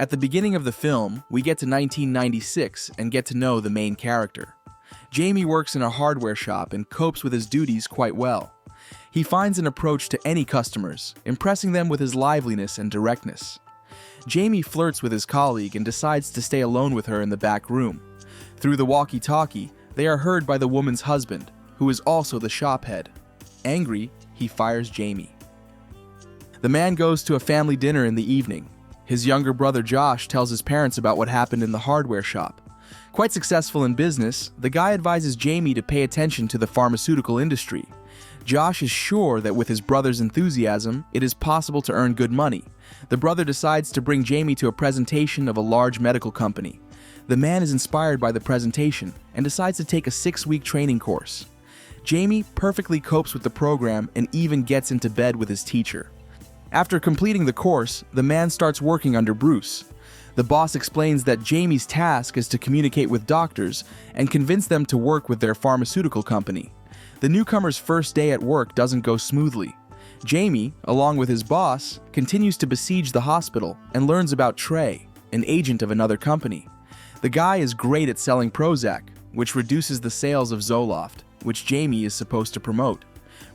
At the beginning of the film, we get to 1996 and get to know the main character. Jamie works in a hardware shop and copes with his duties quite well. He finds an approach to any customers, impressing them with his liveliness and directness. Jamie flirts with his colleague and decides to stay alone with her in the back room. Through the walkie-talkie, they are heard by the woman's husband, who is also the shop head. Angry, he fires Jamie. The man goes to a family dinner in the evening. His younger brother Josh tells his parents about what happened in the hardware shop. Quite successful in business, the guy advises Jamie to pay attention to the pharmaceutical industry. Josh is sure that with his brother's enthusiasm, it is possible to earn good money. The brother decides to bring Jamie to a presentation of a large medical company. The man is inspired by the presentation and decides to take a 6-week training course. Jamie perfectly copes with the program and even gets into bed with his teacher. After completing the course, the man starts working under Bruce. The boss explains that Jamie's task is to communicate with doctors and convince them to work with their pharmaceutical company. The newcomer's first day at work doesn't go smoothly. Jamie, along with his boss, continues to besiege the hospital and learns about Trey, an agent of another company. The guy is great at selling Prozac, which reduces the sales of Zoloft, which Jamie is supposed to promote.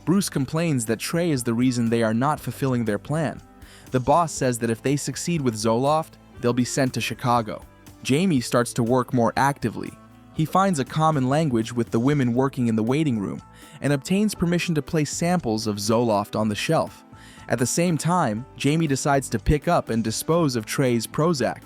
Bruce complains that Trey is the reason they are not fulfilling their plan. The boss says that if they succeed with Zoloft, they'll be sent to Chicago. Jamie starts to work more actively. He finds a common language with the women working in the waiting room and obtains permission to place samples of Zoloft on the shelf. At the same time, Jamie decides to pick up and dispose of Trey's Prozac.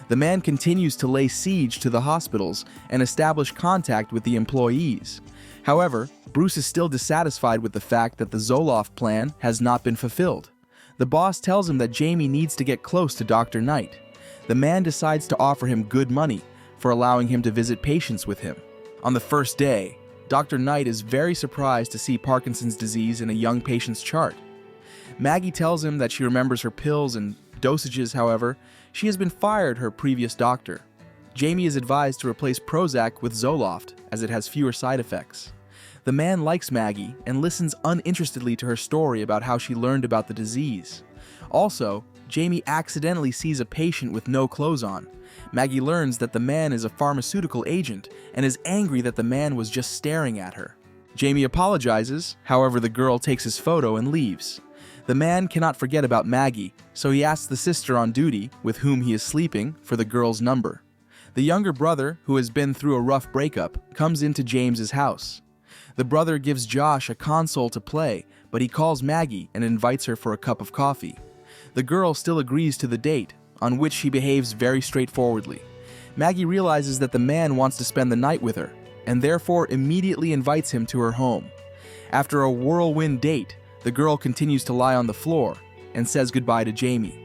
The man continues to lay siege to the hospitals and establish contact with the employees. However, Bruce is still dissatisfied with the fact that the Zoloft plan has not been fulfilled. The boss tells him that Jamie needs to get close to Dr. Knight. The man decides to offer him good money for allowing him to visit patients with him. On the first day, Dr. Knight is very surprised to see Parkinson's disease in a young patient's chart. Maggie tells him that she remembers her pills and dosages. However, she has been fired her previous doctor. Jamie is advised to replace Prozac with Zoloft as it has fewer side effects. The man likes Maggie and listens uninterestedly to her story about how she learned about the disease. Also, Jamie accidentally sees a patient with no clothes on. Maggie learns that the man is a pharmaceutical agent and is angry that the man was just staring at her. Jamie apologizes, however the girl takes his photo and leaves. The man cannot forget about Maggie, so he asks the sister on duty, with whom he is sleeping, for the girl's number. The younger brother, who has been through a rough breakup, comes into James's house. The brother gives Josh a console to play, but he calls Maggie and invites her for a cup of coffee. The girl still agrees to the date, on which she behaves very straightforwardly. Maggie realizes that the man wants to spend the night with her, and therefore immediately invites him to her home. After a whirlwind date, the girl continues to lie on the floor and says goodbye to Jamie.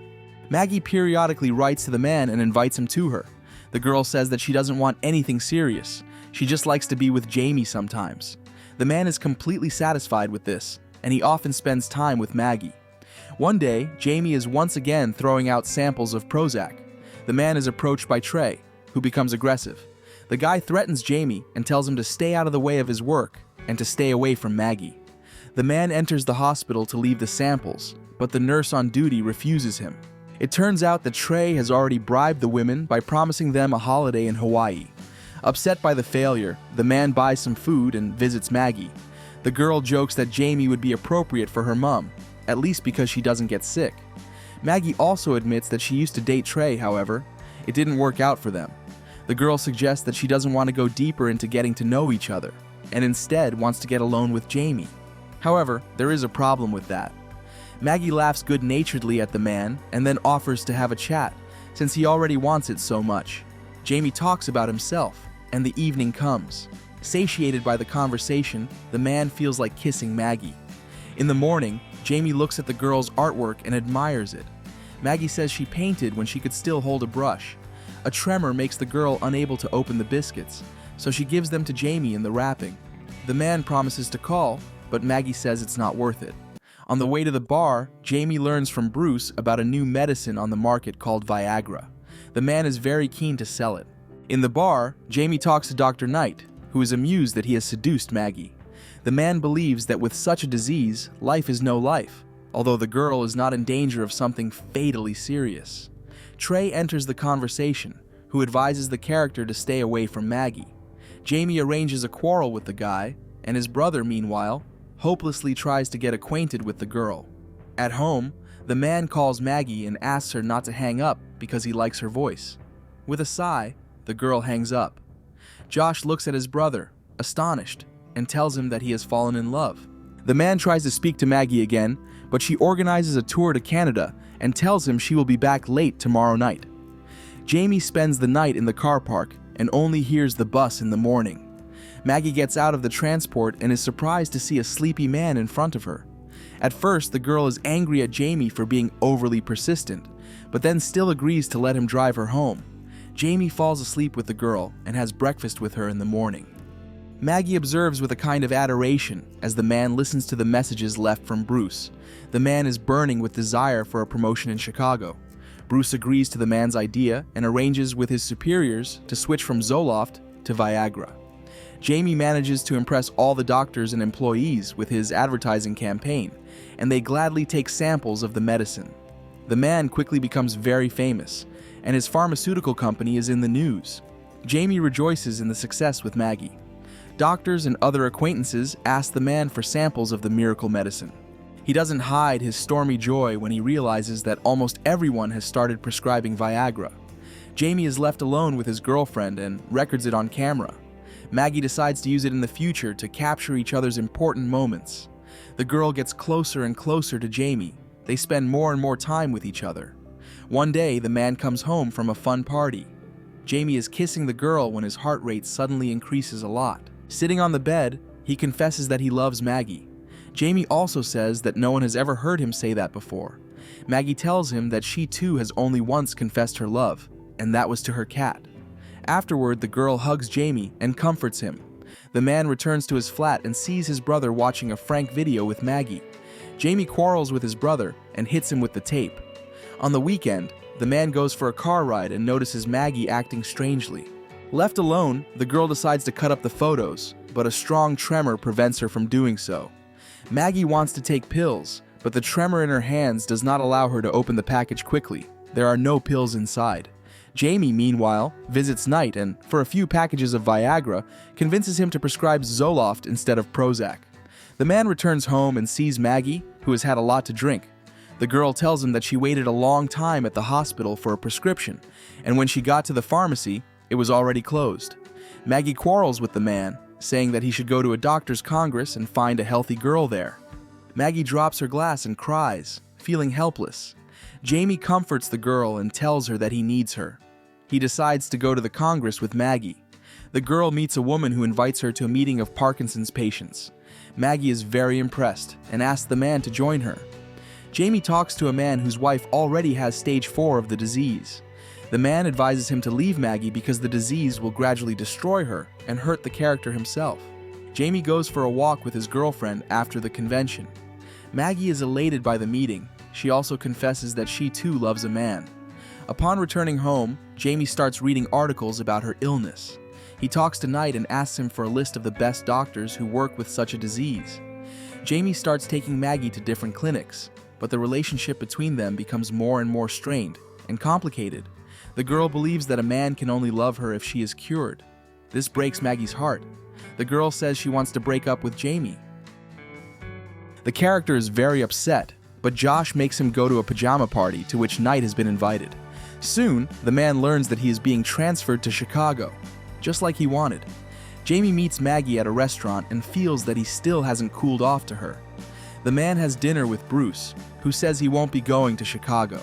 Maggie periodically writes to the man and invites him to her. The girl says that she doesn't want anything serious. She just likes to be with Jamie sometimes. The man is completely satisfied with this, and he often spends time with Maggie. One day, Jamie is once again throwing out samples of Prozac. The man is approached by Trey, who becomes aggressive. The guy threatens Jamie and tells him to stay out of the way of his work and to stay away from Maggie. The man enters the hospital to leave the samples, but the nurse on duty refuses him. It turns out that Trey has already bribed the women by promising them a holiday in Hawaii. Upset by the failure, the man buys some food and visits Maggie. The girl jokes that Jamie would be appropriate for her mom, at least because she doesn't get sick. Maggie also admits that she used to date Trey, however. It didn't work out for them. The girl suggests that she doesn't want to go deeper into getting to know each other, and instead wants to get alone with Jamie. However, there is a problem with that. Maggie laughs good-naturedly at the man and then offers to have a chat, since he already wants it so much. Jamie talks about himself, and the evening comes. Satiated by the conversation, the man feels like kissing Maggie. In the morning, Jamie looks at the girl's artwork and admires it. Maggie says she painted when she could still hold a brush. A tremor makes the girl unable to open the biscuits, so she gives them to Jamie in the wrapping. The man promises to call, but Maggie says it's not worth it. On the way to the bar, Jamie learns from Bruce about a new medicine on the market called Viagra. The man is very keen to sell it. In the bar, Jamie talks to Dr. Knight, who is amused that he has seduced Maggie. The man believes that with such a disease, life is no life, although the girl is not in danger of something fatally serious. Trey enters the conversation, who advises the character to stay away from Maggie. Jamie arranges a quarrel with the guy, and his brother, meanwhile, hopelessly tries to get acquainted with the girl. At home, the man calls Maggie and asks her not to hang up because he likes her voice. With a sigh, the girl hangs up. Josh looks at his brother, astonished, and tells him that he has fallen in love. The man tries to speak to Maggie again, but she organizes a tour to Canada and tells him she will be back late tomorrow night. Jamie spends the night in the car park and only hears the bus in the morning. Maggie gets out of the transport and is surprised to see a sleepy man in front of her. At first, the girl is angry at Jamie for being overly persistent, but then still agrees to let him drive her home. Jamie falls asleep with the girl and has breakfast with her in the morning. Maggie observes with a kind of adoration as the man listens to the messages left from Bruce. The man is burning with desire for a promotion in Chicago. Bruce agrees to the man's idea and arranges with his superiors to switch from Zoloft to Viagra. Jamie manages to impress all the doctors and employees with his advertising campaign, and they gladly take samples of the medicine. The man quickly becomes very famous, and his pharmaceutical company is in the news. Jamie rejoices in the success with Maggie. Doctors and other acquaintances ask the man for samples of the miracle medicine. He doesn't hide his stormy joy when he realizes that almost everyone has started prescribing Viagra. Jamie is left alone with his girlfriend and records it on camera. Maggie decides to use it in the future to capture each other's important moments. The girl gets closer and closer to Jamie. They spend more and more time with each other. One day, the man comes home from a fun party. Jamie is kissing the girl when his heart rate suddenly increases a lot. Sitting on the bed, he confesses that he loves Maggie. Jamie also says that no one has ever heard him say that before. Maggie tells him that she too has only once confessed her love, and that was to her cat. Afterward, the girl hugs Jamie and comforts him. The man returns to his flat and sees his brother watching a prank video with Maggie. Jamie quarrels with his brother and hits him with the tape. On the weekend, the man goes for a car ride and notices Maggie acting strangely. Left alone, the girl decides to cut up the photos, but a strong tremor prevents her from doing so. Maggie wants to take pills, but the tremor in her hands does not allow her to open the package quickly. There are no pills inside. Jamie, meanwhile, visits Knight and, for a few packages of Viagra, convinces him to prescribe Zoloft instead of Prozac. The man returns home and sees Maggie, who has had a lot to drink. The girl tells him that she waited a long time at the hospital for a prescription, and when she got to the pharmacy, it was already closed. Maggie quarrels with the man, saying that he should go to a doctor's congress and find a healthy girl there. Maggie drops her glass and cries, feeling helpless. Jamie comforts the girl and tells her that he needs her. He decides to go to the congress with Maggie. The girl meets a woman who invites her to a meeting of Parkinson's patients. Maggie is very impressed and asks the man to join her. Jamie talks to a man whose wife already has stage 4 of the disease. The man advises him to leave Maggie because the disease will gradually destroy her and hurt the character himself. Jamie goes for a walk with his girlfriend after the convention. Maggie is elated by the meeting. She also confesses that she too loves a man. Upon returning home, Jamie starts reading articles about her illness. He talks to Knight and asks him for a list of the best doctors who work with such a disease. Jamie starts taking Maggie to different clinics, but the relationship between them becomes more and more strained and complicated. The girl believes that a man can only love her if she is cured. This breaks Maggie's heart. The girl says she wants to break up with Jamie. The character is very upset, but Josh makes him go to a pajama party to which Knight has been invited. Soon, the man learns that he is being transferred to Chicago, just like he wanted. Jamie meets Maggie at a restaurant and feels that he still hasn't cooled off to her. The man has dinner with Bruce, who says he won't be going to Chicago.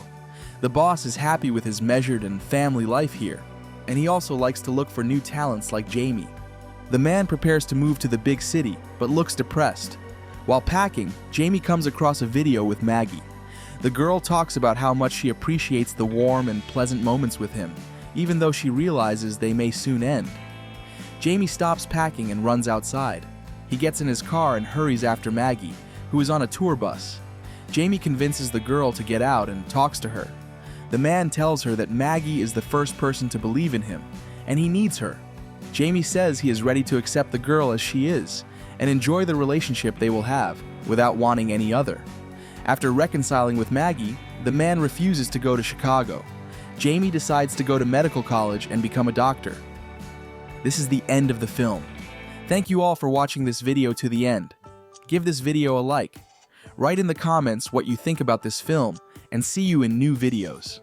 The boss is happy with his measured and family life here, and he also likes to look for new talents like Jamie. The man prepares to move to the big city, but looks depressed. While packing, Jamie comes across a video with Maggie. The girl talks about how much she appreciates the warm and pleasant moments with him, even though she realizes they may soon end. Jamie stops packing and runs outside. He gets in his car and hurries after Maggie, who is on a tour bus. Jamie convinces the girl to get out and talks to her. The man tells her that Maggie is the first person to believe in him, and he needs her. Jamie says he is ready to accept the girl as she is, and enjoy the relationship they will have, without wanting any other. After reconciling with Maggie, the man refuses to go to Chicago. Jamie decides to go to medical college and become a doctor. This is the end of the film. Thank you all for watching this video to the end. Give this video a like. Write in the comments what you think about this film, and see you in new videos.